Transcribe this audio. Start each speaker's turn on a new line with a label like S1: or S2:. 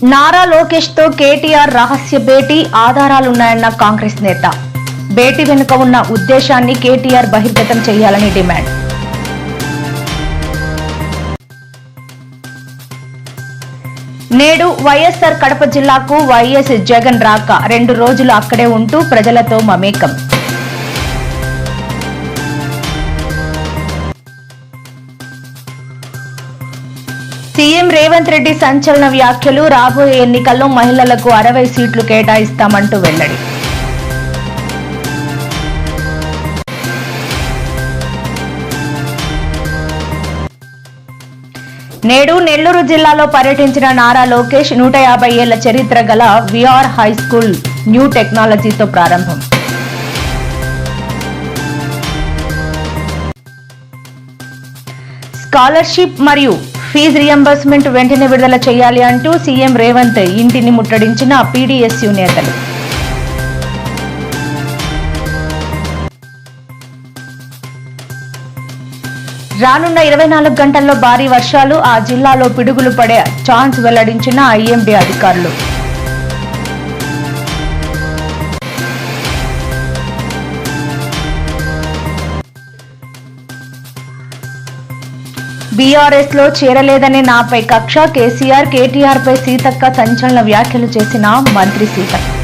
S1: నారా లోకేష్ తో కేటీఆర్ రహస్య భేటీ, ఆధారాలున్నాయన్న కాంగ్రెస్ నేత. భేటీ వెనుక ఉన్న ఉద్దేశాన్ని కేటీఆర్ బహిర్గతం చేయాలని డిమాండ్. నేడు వైఎస్ఆర్ కడప జిల్లాకు వైఎస్ జగన్ రాక 2 రోజులు అక్కడే ఉంటూ ప్రజలతో మమేకం. సీఎం రేవంత్ రెడ్డి సంచలన వ్యాఖ్యలు, రాబోయే ఎన్నికల్లో మహిళలకు 60 సీట్లు కేటాయిస్తామంటూ వెల్లడి. నేడు నెల్లూరు జిల్లాలో పర్యటించిన నారా లోకేష్ 150 ఏళ్ల చరిత్ర గల విఆర్ హై స్కూల్ న్యూ టెక్నాలజీతో ప్రారంభం. స్కాలర్షిప్ మరియు ఫీజు రియంబర్స్మెంట్ వెంటనే విడుదల చేయాలి అంటూ సీఎం రేవంత్ ఇంటిని ముట్టడించిన పీడీఎస్యూ నేతలు. రానున్న 24 గంటల్లో భారీ వర్షాలు, ఆ జిల్లాలో పిడుగులు పడే ఛాన్స్ వెల్లడించిన ఐఎండీ అధికారులు. బీఆర్ఎస్ లో చేరలేదనే నాపై కక్ష, కేసీఆర్ కేటీఆర్ పై సీతక్క సంచలన వ్యాఖ్యలు చేసిన మంత్రి సీతక్క.